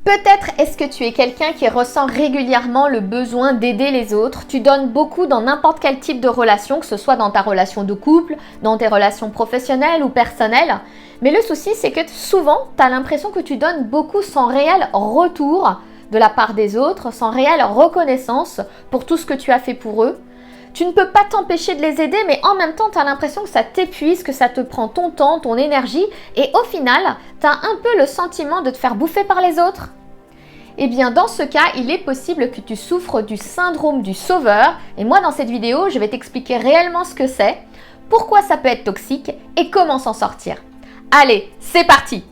Peut-être est-ce que tu es quelqu'un qui ressent régulièrement le besoin d'aider les autres. Tu donnes beaucoup dans n'importe quel type de relation, que ce soit dans ta relation de couple, dans tes relations professionnelles ou personnelles. Mais le souci, c'est que souvent, tu as l'impression que tu donnes beaucoup sans réel retour de la part des autres, sans réelle reconnaissance pour tout ce que tu as fait pour eux. Tu ne peux pas t'empêcher de les aider, mais en même temps, tu as l'impression que ça t'épuise, que ça te prend ton temps, ton énergie, et au final, tu as un peu le sentiment de te faire bouffer par les autres. Eh bien, dans ce cas, il est possible que tu souffres du syndrome du sauveur, et moi, dans cette vidéo, je vais t'expliquer réellement ce que c'est, pourquoi ça peut être toxique, et comment s'en sortir. Allez, c'est parti!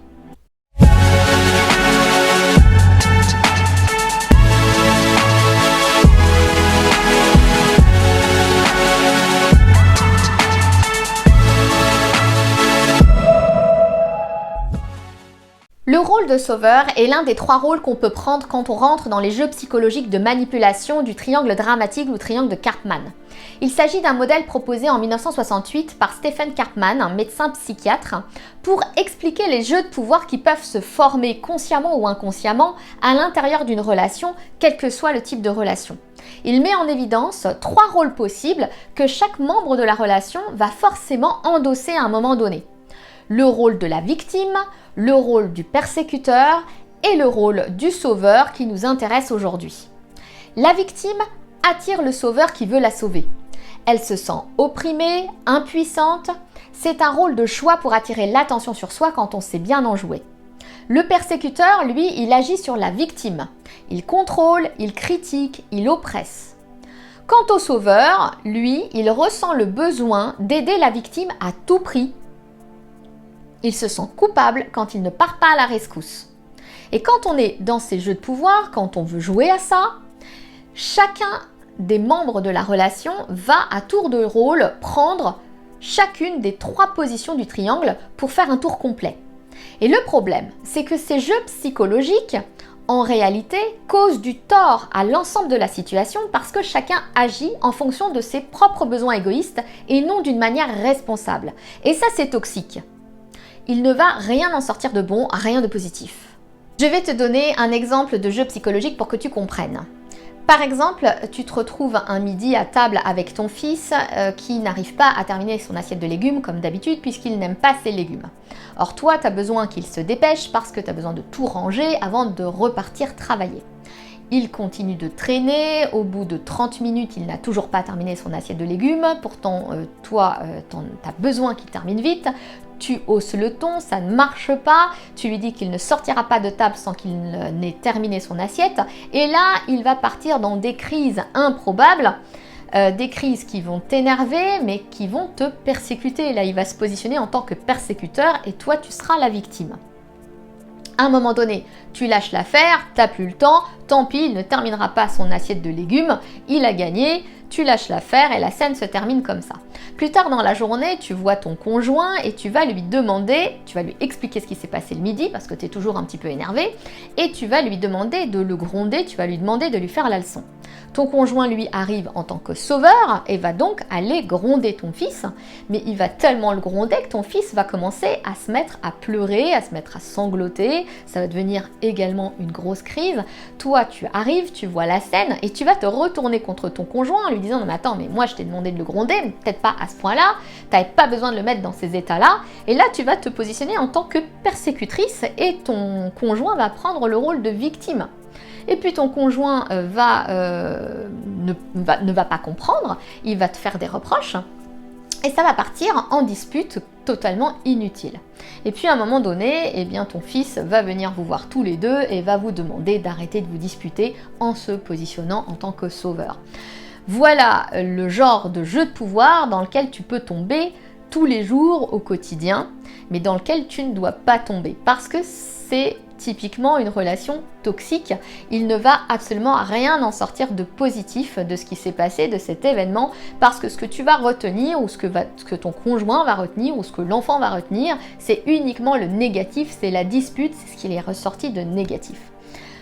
Le rôle de sauveur est l'un des 3 rôles qu'on peut prendre quand on rentre dans les jeux psychologiques de manipulation du triangle dramatique ou triangle de Karpman. Il s'agit d'un modèle proposé en 1968 par Stephen Karpman, un médecin psychiatre, pour expliquer les jeux de pouvoir qui peuvent se former consciemment ou inconsciemment à l'intérieur d'une relation, quel que soit le type de relation. Il met en évidence 3 rôles possibles que chaque membre de la relation va forcément endosser à un moment donné. Le rôle de la victime, le rôle du persécuteur et le rôle du sauveur qui nous intéresse aujourd'hui. La victime attire le sauveur qui veut la sauver. Elle se sent opprimée, impuissante. C'est un rôle de choix pour attirer l'attention sur soi quand on sait bien en jouer. Le persécuteur, lui, il agit sur la victime. Il contrôle, il critique, il oppresse. Quant au sauveur, lui, il ressent le besoin d'aider la victime à tout prix. Il se sent coupable quand il ne part pas à la rescousse. Et quand on est dans ces jeux de pouvoir, quand on veut jouer à ça, chacun des membres de la relation va à tour de rôle prendre chacune des 3 positions du triangle pour faire un tour complet. Et le problème, c'est que ces jeux psychologiques, en réalité, causent du tort à l'ensemble de la situation parce que chacun agit en fonction de ses propres besoins égoïstes et non d'une manière responsable. Et ça, c'est toxique. Il ne va rien en sortir de bon, rien de positif. Je vais te donner un exemple de jeu psychologique pour que tu comprennes. Par exemple, tu te retrouves un midi à table avec ton fils qui n'arrive pas à terminer son assiette de légumes comme d'habitude puisqu'il n'aime pas ses légumes. Or toi, tu as besoin qu'il se dépêche parce que tu as besoin de tout ranger avant de repartir travailler. Il continue de traîner, au bout de 30 minutes, il n'a toujours pas terminé son assiette de légumes, pourtant toi, tu as besoin qu'il termine vite, tu hausses le ton, ça ne marche pas, tu lui dis qu'il ne sortira pas de table sans qu'il n'ait terminé son assiette, et là, il va partir dans des crises improbables, des crises qui vont t'énerver, mais qui vont te persécuter. Là, il va se positionner en tant que persécuteur, et toi, tu seras la victime. À un moment donné, tu lâches l'affaire, t'as plus le temps, tant pis, il ne terminera pas son assiette de légumes, il a gagné, tu lâches l'affaire et la scène se termine comme ça. Plus tard dans la journée, tu vois ton conjoint et tu vas lui demander, tu vas lui expliquer ce qui s'est passé le midi parce que tu es toujours un petit peu énervé et tu vas lui demander de le gronder, tu vas lui demander de lui faire la leçon. Ton conjoint, lui, arrive en tant que sauveur et va donc aller gronder ton fils, mais il va tellement le gronder que ton fils va commencer à se mettre à pleurer, à se mettre à sangloter, ça va devenir également une grosse crise. Toi, tu arrives, tu vois la scène et tu vas te retourner contre ton conjoint en lui disant « Non mais attends, mais moi je t'ai demandé de le gronder, peut-être pas à ce point-là, tu n'avais pas besoin de le mettre dans ces états-là. » Et là, tu vas te positionner en tant que persécutrice et ton conjoint va prendre le rôle de victime. Et puis ton conjoint ne va pas comprendre, il va te faire des reproches et ça va partir en dispute totalement inutile. Et puis à un moment donné, eh bien, ton fils va venir vous voir tous les deux et va vous demander d'arrêter de vous disputer en se positionnant en tant que sauveur. Voilà le genre de jeu de pouvoir dans lequel tu peux tomber tous les jours au quotidien, mais dans lequel tu ne dois pas tomber parce que c'est typiquement une relation toxique. Il ne va absolument rien en sortir de positif de ce qui s'est passé, de cet événement, parce que ce que tu vas retenir ou ce que ton conjoint va retenir ou ce que l'enfant va retenir, c'est uniquement le négatif, c'est la dispute, c'est ce qui est ressorti de négatif.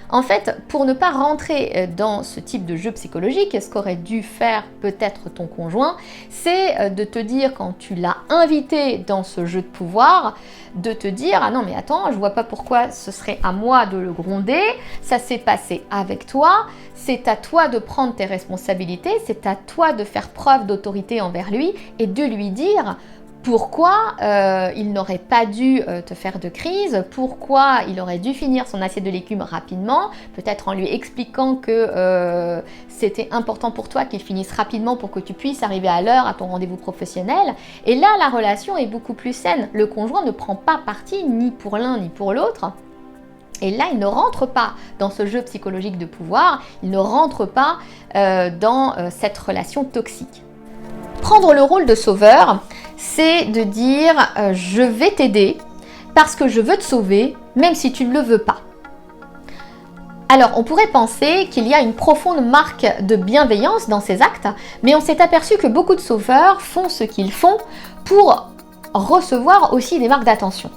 En fait, pour ne pas rentrer dans ce type de jeu psychologique, ce qu'aurait dû faire peut-être ton conjoint, c'est de te dire, quand tu l'as invité dans ce jeu de pouvoir, de te dire « Ah non mais attends, je vois pas pourquoi ce serait à moi de le gronder, ça s'est passé avec toi, c'est à toi de prendre tes responsabilités, c'est à toi de faire preuve d'autorité envers lui et de lui dire pourquoi il n'aurait pas dû te faire de crise, pourquoi il aurait dû finir son assiette de légumes rapidement, peut-être en lui expliquant que c'était important pour toi qu'il finisse rapidement pour que tu puisses arriver à l'heure à ton rendez-vous professionnel. Et là, la relation est beaucoup plus saine. Le conjoint ne prend pas parti ni pour l'un ni pour l'autre. Et là, il ne rentre pas dans ce jeu psychologique de pouvoir, il ne rentre pas dans cette relation toxique. Prendre le rôle de sauveur, c'est de dire je vais t'aider parce que je veux te sauver, même si tu ne le veux pas. Alors, on pourrait penser qu'il y a une profonde marque de bienveillance dans ces actes, mais on s'est aperçu que beaucoup de sauveurs font ce qu'ils font pour recevoir aussi des marques d'attention.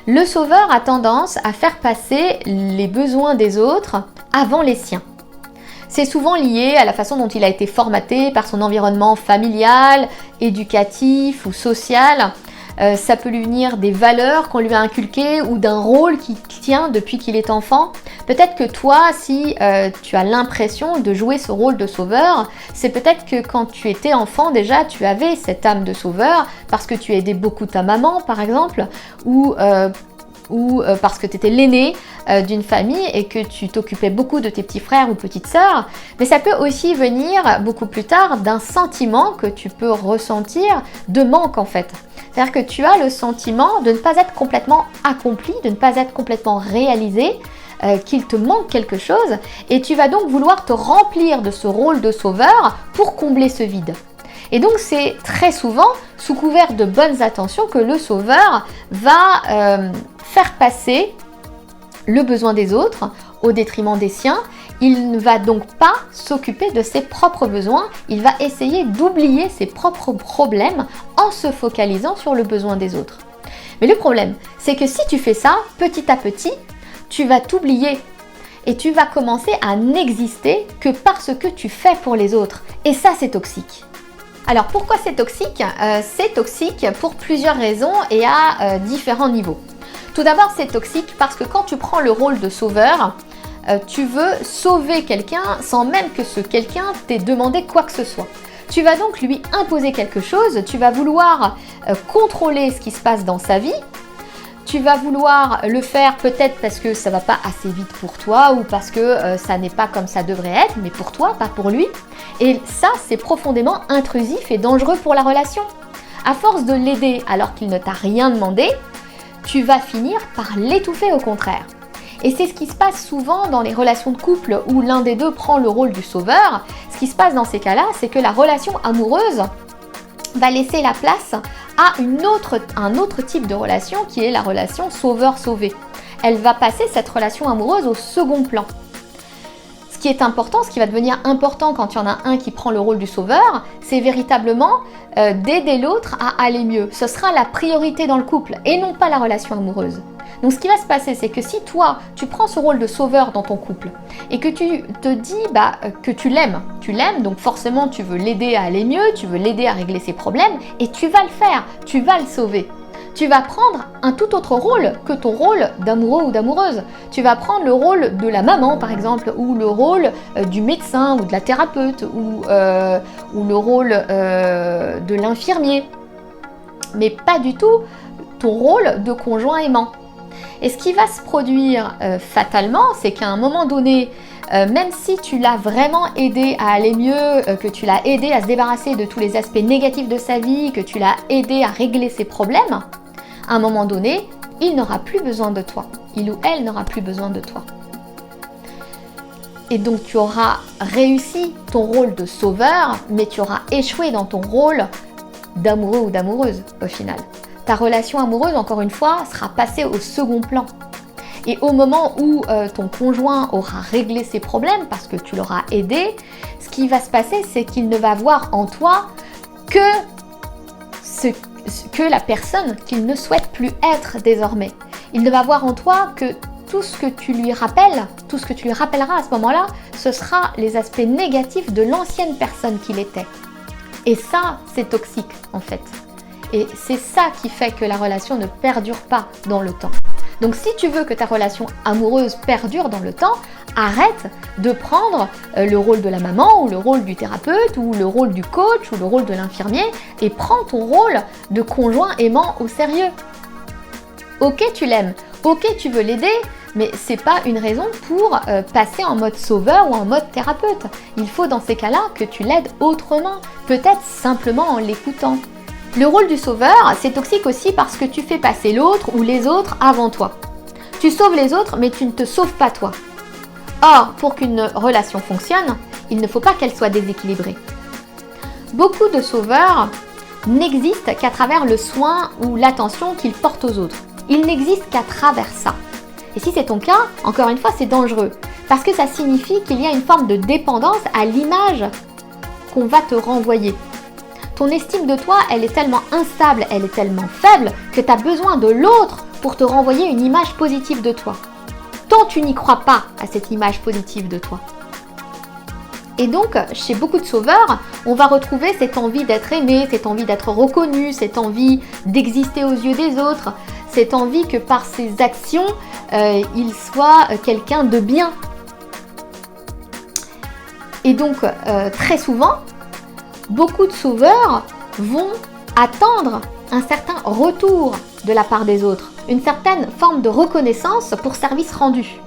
Le sauveur a tendance à faire passer les besoins des autres avant les siens. C'est souvent lié à la façon dont il a été formaté par son environnement familial, éducatif ou social. Ça peut lui venir des valeurs qu'on lui a inculquées ou d'un rôle qu'il tient depuis qu'il est enfant. Peut-être que toi, si tu as l'impression de jouer ce rôle de sauveur, c'est peut-être que quand tu étais enfant déjà, tu avais cette âme de sauveur parce que tu aidais beaucoup ta maman par exemple, ou parce que tu étais l'aîné d'une famille et que tu t'occupais beaucoup de tes petits frères ou petites sœurs. Mais ça peut aussi venir beaucoup plus tard d'un sentiment que tu peux ressentir de manque en fait. C'est-à-dire que tu as le sentiment de ne pas être complètement accompli, de ne pas être complètement réalisé, qu'il te manque quelque chose et tu vas donc vouloir te remplir de ce rôle de sauveur pour combler ce vide. Et donc c'est très souvent sous couvert de bonnes intentions que le sauveur va faire passer le besoin des autres au détriment des siens. Il ne va donc pas s'occuper de ses propres besoins, il va essayer d'oublier ses propres problèmes en se focalisant sur le besoin des autres. Mais le problème, c'est que si tu fais ça, petit à petit, tu vas t'oublier et tu vas commencer à n'exister que parce que tu fais pour les autres. Et ça, c'est toxique. Alors pourquoi c'est toxique ? C'est toxique pour plusieurs raisons et à différents niveaux. Tout d'abord, c'est toxique parce que quand tu prends le rôle de sauveur, tu veux sauver quelqu'un sans même que ce quelqu'un t'ait demandé quoi que ce soit. Tu vas donc lui imposer quelque chose, tu vas vouloir contrôler ce qui se passe dans sa vie, tu vas vouloir le faire peut-être parce que ça ne va pas assez vite pour toi ou parce que ça n'est pas comme ça devrait être, mais pour toi, pas pour lui. Et ça, c'est profondément intrusif et dangereux pour la relation. À force de l'aider alors qu'il ne t'a rien demandé, tu vas finir par l'étouffer au contraire. Et c'est ce qui se passe souvent dans les relations de couple où l'un des deux prend le rôle du sauveur. Ce qui se passe dans ces cas-là, c'est que la relation amoureuse va laisser la place à un autre type de relation qui est la relation sauveur-sauvé. Elle va passer cette relation amoureuse au second plan. Ce qui est important, ce qui va devenir important quand il y en a un qui prend le rôle du sauveur, c'est véritablement d'aider l'autre à aller mieux. Ce sera la priorité dans le couple et non pas la relation amoureuse. Donc ce qui va se passer, c'est que si toi, tu prends ce rôle de sauveur dans ton couple et que tu te dis que tu l'aimes, donc forcément tu veux l'aider à aller mieux, tu veux l'aider à régler ses problèmes et tu vas le faire, tu vas le sauver. Tu vas prendre un tout autre rôle que ton rôle d'amoureux ou d'amoureuse. Tu vas prendre le rôle de la maman par exemple, ou le rôle du médecin ou de la thérapeute, ou le rôle de l'infirmier, mais pas du tout ton rôle de conjoint aimant. Et ce qui va se produire fatalement, c'est qu'à un moment donné, même si tu l'as vraiment aidé à aller mieux, que tu l'as aidé à se débarrasser de tous les aspects négatifs de sa vie, que tu l'as aidé à régler ses problèmes, à un moment donné, il n'aura plus besoin de toi. Il ou elle n'aura plus besoin de toi. Et donc tu auras réussi ton rôle de sauveur, mais tu auras échoué dans ton rôle d'amoureux ou d'amoureuse au final. Ta relation amoureuse, encore une fois, sera passée au second plan. Et au moment où ton conjoint aura réglé ses problèmes, parce que tu l'auras aidé, ce qui va se passer, c'est qu'il ne va voir en toi que la personne qu'il ne souhaite plus être désormais. Il ne va voir en toi que tout ce que tu lui rappelles, tout ce que tu lui rappelleras à ce moment-là, ce sera les aspects négatifs de l'ancienne personne qu'il était. Et ça, c'est toxique en fait. Et c'est ça qui fait que la relation ne perdure pas dans le temps. Donc si tu veux que ta relation amoureuse perdure dans le temps, arrête de prendre le rôle de la maman ou le rôle du thérapeute ou le rôle du coach ou le rôle de l'infirmier et prends ton rôle de conjoint aimant au sérieux. Ok, tu l'aimes, ok, tu veux l'aider, mais c'est pas une raison pour passer en mode sauveur ou en mode thérapeute. Il faut dans ces cas-là que tu l'aides autrement, peut-être simplement en l'écoutant. Le rôle du sauveur, c'est toxique aussi parce que tu fais passer l'autre ou les autres avant toi. Tu sauves les autres, mais tu ne te sauves pas toi. Or, pour qu'une relation fonctionne, il ne faut pas qu'elle soit déséquilibrée. Beaucoup de sauveurs n'existent qu'à travers le soin ou l'attention qu'ils portent aux autres. Ils n'existent qu'à travers ça. Et si c'est ton cas, encore une fois, c'est dangereux. Parce que ça signifie qu'il y a une forme de dépendance à l'image qu'on va te renvoyer. Ton estime de toi, elle est tellement instable, elle est tellement faible que tu as besoin de l'autre pour te renvoyer une image positive de toi. Tant tu n'y crois pas à cette image positive de toi. Et donc, chez beaucoup de sauveurs, on va retrouver cette envie d'être aimé, cette envie d'être reconnu, cette envie d'exister aux yeux des autres, cette envie que par ses actions, il soit quelqu'un de bien. Et donc, très souvent, beaucoup de sauveurs vont attendre un certain retour de la part des autres, une certaine forme de reconnaissance pour service rendu.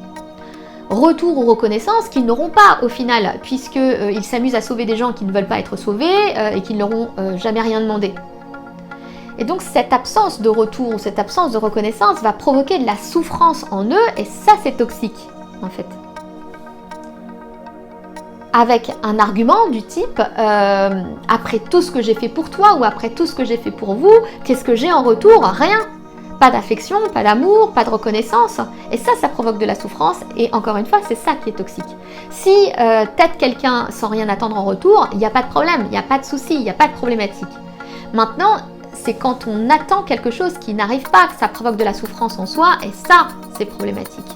Retour ou reconnaissance qu'ils n'auront pas au final, puisqu'ils s'amusent à sauver des gens qui ne veulent pas être sauvés et qui ne leur ont jamais rien demandé. Et donc cette absence de retour ou cette absence de reconnaissance va provoquer de la souffrance en eux et ça c'est toxique en fait. Avec un argument du type après tout ce que j'ai fait pour toi ou après tout ce que j'ai fait pour vous, qu'est-ce que j'ai en retour? Rien. Pas d'affection, pas d'amour, pas de reconnaissance. Et ça provoque de la souffrance et encore une fois, c'est ça qui est toxique. Si t'aides quelqu'un sans rien attendre en retour, il n'y a pas de problème, il n'y a pas de souci, il n'y a pas de problématique. Maintenant, c'est quand on attend quelque chose qui n'arrive pas que ça provoque de la souffrance en soi et ça, c'est problématique.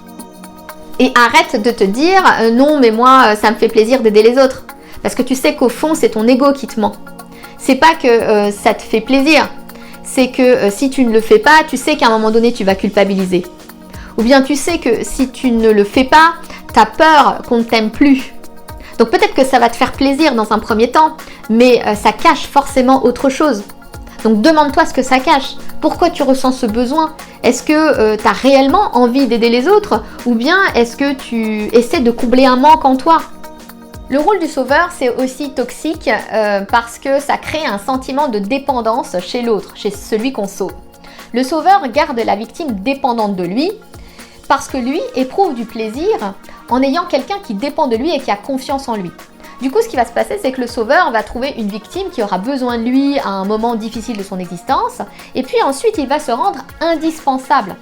Et arrête de te dire non mais moi ça me fait plaisir d'aider les autres parce que tu sais qu'au fond c'est ton ego qui te ment. C'est pas que ça te fait plaisir, c'est que si tu ne le fais pas, tu sais qu'à un moment donné tu vas culpabiliser. Ou bien tu sais que si tu ne le fais pas, tu as peur qu'on ne t'aime plus. Donc peut-être que ça va te faire plaisir dans un premier temps, mais ça cache forcément autre chose. Donc demande-toi ce que ça cache. Pourquoi tu ressens ce besoin? Est-ce que tu as réellement envie d'aider les autres ou bien est-ce que tu essaies de combler un manque en toi? Le rôle du sauveur, c'est aussi toxique parce que ça crée un sentiment de dépendance chez l'autre, chez celui qu'on sauve. Le sauveur garde la victime dépendante de lui parce que lui éprouve du plaisir en ayant quelqu'un qui dépend de lui et qui a confiance en lui. Du coup, ce qui va se passer, c'est que le sauveur va trouver une victime qui aura besoin de lui à un moment difficile de son existence, et puis ensuite, il va se rendre indispensable.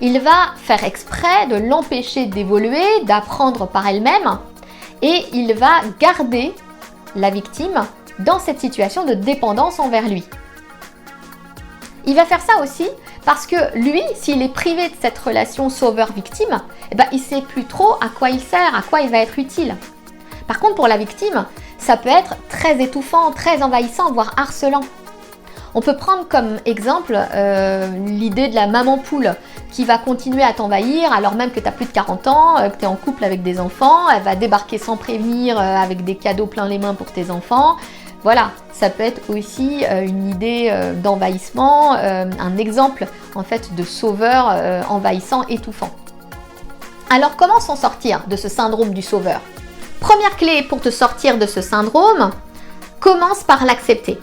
Il va faire exprès de l'empêcher d'évoluer, d'apprendre par elle-même, et il va garder la victime dans cette situation de dépendance envers lui. Il va faire ça aussi parce que lui, s'il est privé de cette relation sauveur-victime, il ne sait plus trop à quoi il sert, à quoi il va être utile. Par contre, pour la victime, ça peut être très étouffant, très envahissant, voire harcelant. On peut prendre comme exemple l'idée de la maman poule qui va continuer à t'envahir alors même que tu as plus de 40 ans, que tu es en couple avec des enfants, elle va débarquer sans prévenir avec des cadeaux plein les mains pour tes enfants. Voilà, ça peut être aussi une idée d'envahissement, un exemple en fait de sauveur envahissant, étouffant. Alors comment s'en sortir de ce syndrome du sauveur? Première clé pour te sortir de ce syndrome, commence par l'accepter.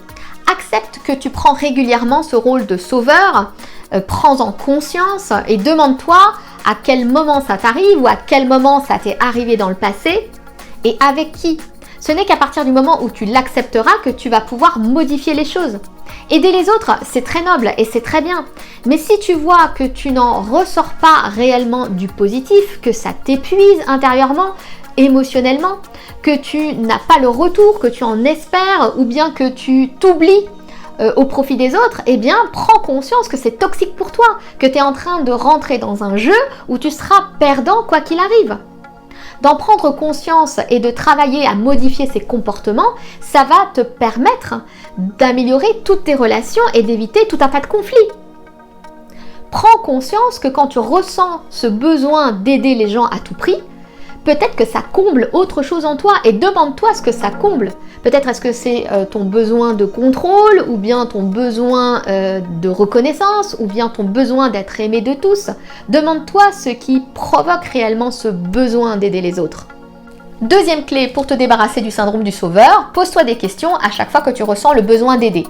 Accepte que tu prends régulièrement ce rôle de sauveur, prends-en conscience et demande-toi à quel moment ça t'arrive ou à quel moment ça t'est arrivé dans le passé et avec qui. Ce n'est qu'à partir du moment où tu l'accepteras que tu vas pouvoir modifier les choses. Aider les autres, c'est très noble et c'est très bien. Mais si tu vois que tu n'en ressors pas réellement du positif, que ça t'épuise intérieurement, émotionnellement, que tu n'as pas le retour que tu en espères ou bien que tu t'oublies au profit des autres, eh bien prends conscience que c'est toxique pour toi, que tu es en train de rentrer dans un jeu où tu seras perdant quoi qu'il arrive. D'en prendre conscience et de travailler à modifier ces comportements, ça va te permettre d'améliorer toutes tes relations et d'éviter tout un tas de conflits. Prends conscience que quand tu ressens ce besoin d'aider les gens à tout prix, peut-être que ça comble autre chose en toi et demande-toi ce que ça comble. Peut-être est-ce que c'est ton besoin de contrôle ou bien ton besoin de reconnaissance ou bien ton besoin d'être aimé de tous. Demande-toi ce qui provoque réellement ce besoin d'aider les autres. Deuxième clé pour te débarrasser du syndrome du sauveur, pose-toi des questions à chaque fois que tu ressens le besoin d'aider.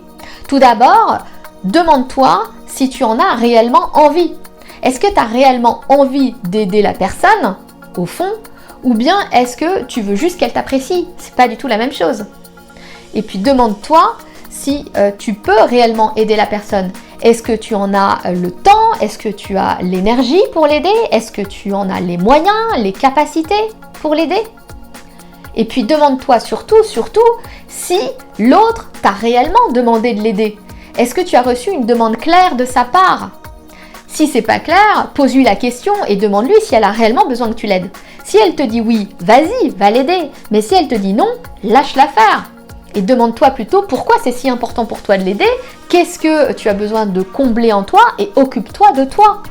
Tout d'abord, demande-toi si tu en as réellement envie. Est-ce que tu as réellement envie d'aider la personne, au fond, ou bien est-ce que tu veux juste qu'elle t'apprécie? C'est pas du tout la même chose. Et puis demande-toi si tu peux réellement aider la personne. Est-ce que tu en as le temps? Est-ce que tu as l'énergie pour l'aider? Est-ce que tu en as les moyens, les capacités pour l'aider? Et puis demande-toi surtout si l'autre t'a réellement demandé de l'aider. Est-ce que tu as reçu une demande claire de sa part? Si c'est pas clair, pose-lui la question et demande-lui si elle a réellement besoin que tu l'aides. Si elle te dit oui, vas-y, va l'aider. Mais si elle te dit non, lâche-la faire. Et demande-toi plutôt pourquoi c'est si important pour toi de l'aider, qu'est-ce que tu as besoin de combler en toi et occupe-toi de toi.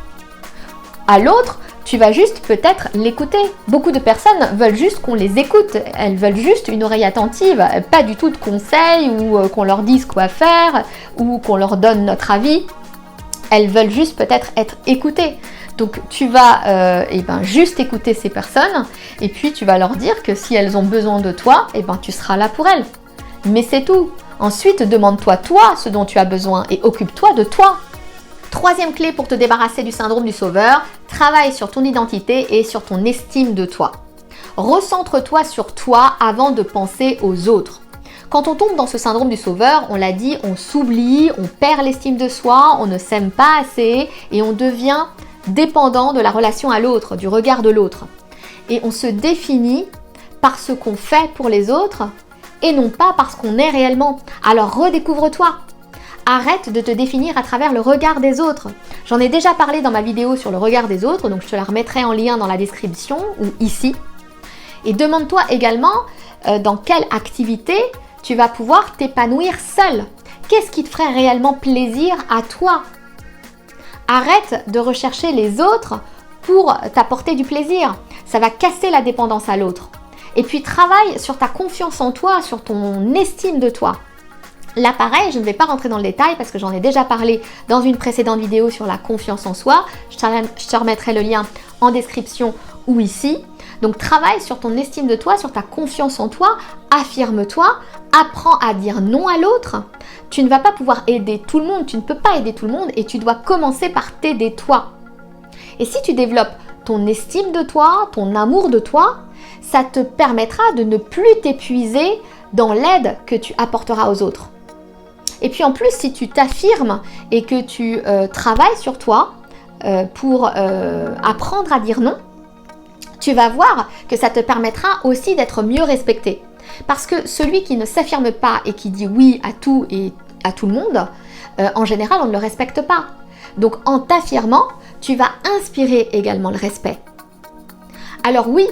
À l'autre, tu vas juste peut-être l'écouter. Beaucoup de personnes veulent juste qu'on les écoute, elles veulent juste une oreille attentive, pas du tout de conseils ou qu'on leur dise quoi faire ou qu'on leur donne notre avis. Elles veulent juste peut-être être écoutées. Donc tu vas juste écouter ces personnes et puis tu vas leur dire que si elles ont besoin de toi, tu seras là pour elles. Mais c'est tout. Ensuite, demande-toi toi ce dont tu as besoin et occupe-toi de toi. Troisième clé pour te débarrasser du syndrome du sauveur, travaille sur ton identité et sur ton estime de toi. Recentre-toi sur toi avant de penser aux autres. Quand on tombe dans ce syndrome du sauveur, on l'a dit, on s'oublie, on perd l'estime de soi, on ne s'aime pas assez et on devient dépendant de la relation à l'autre, du regard de l'autre. Et on se définit par ce qu'on fait pour les autres et non pas par ce qu'on est réellement. Alors redécouvre-toi. Arrête de te définir à travers le regard des autres. J'en ai déjà parlé dans ma vidéo sur le regard des autres, donc je te la remettrai en lien dans la description ou ici. Et demande-toi également dans quelle activité tu vas pouvoir t'épanouir seul. Qu'est-ce qui te ferait réellement plaisir à toi? Arrête de rechercher les autres pour t'apporter du plaisir. Ça va casser la dépendance à l'autre. Et puis travaille sur ta confiance en toi, sur ton estime de toi. Là pareil, je ne vais pas rentrer dans le détail parce que j'en ai déjà parlé dans une précédente vidéo sur la confiance en soi. Je te remettrai le lien en description ou ici. Donc travaille sur ton estime de toi, sur ta confiance en toi, affirme-toi, apprends à dire non à l'autre. Tu ne vas pas pouvoir aider tout le monde, tu ne peux pas aider tout le monde et tu dois commencer par t'aider toi. Et si tu développes ton estime de toi, ton amour de toi, ça te permettra de ne plus t'épuiser dans l'aide que tu apporteras aux autres. Et puis en plus, si tu t'affirmes et que tu travailles sur toi pour apprendre à dire non, tu vas voir que ça te permettra aussi d'être mieux respecté. Parce que celui qui ne s'affirme pas et qui dit oui à tout et à tout le monde, en général, on ne le respecte pas. Donc en t'affirmant, tu vas inspirer également le respect. Alors oui,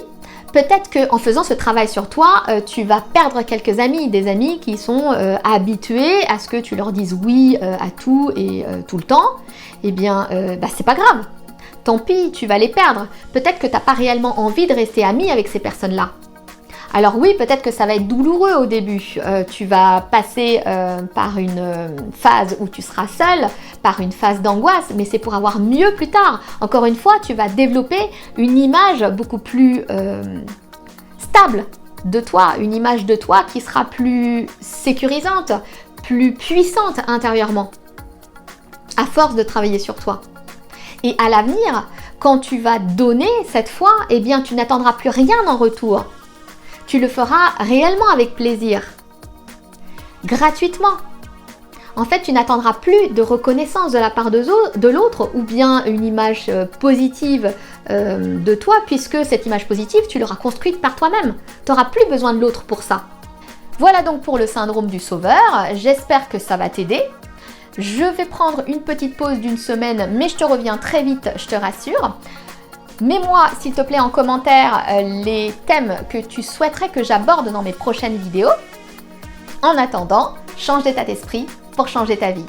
peut-être qu'en faisant ce travail sur toi, tu vas perdre quelques amis, des amis qui sont habitués à ce que tu leur dises oui à tout et tout le temps. Eh bien, c'est pas grave. Tant pis, tu vas les perdre. Peut-être que tu n'as pas réellement envie de rester ami avec ces personnes-là. Alors oui, peut-être que ça va être douloureux au début. Tu vas passer par une phase où tu seras seul, par une phase d'angoisse, mais c'est pour avoir mieux plus tard. Encore une fois, tu vas développer une image beaucoup plus stable de toi, une image de toi qui sera plus sécurisante, plus puissante intérieurement, à force de travailler sur toi. Et à l'avenir, quand tu vas donner cette fois, eh bien tu n'attendras plus rien en retour. Tu le feras réellement avec plaisir, gratuitement. En fait, tu n'attendras plus de reconnaissance de la part de l'autre ou bien une image positive de toi, puisque cette image positive, tu l'auras construite par toi-même. Tu n'auras plus besoin de l'autre pour ça. Voilà donc pour le syndrome du sauveur. J'espère que ça va t'aider. Je vais prendre une petite pause d'une semaine, mais je te reviens très vite, je te rassure. Mets-moi s'il te plaît en commentaire les thèmes que tu souhaiterais que j'aborde dans mes prochaines vidéos. En attendant, change d'état d'esprit pour changer ta vie.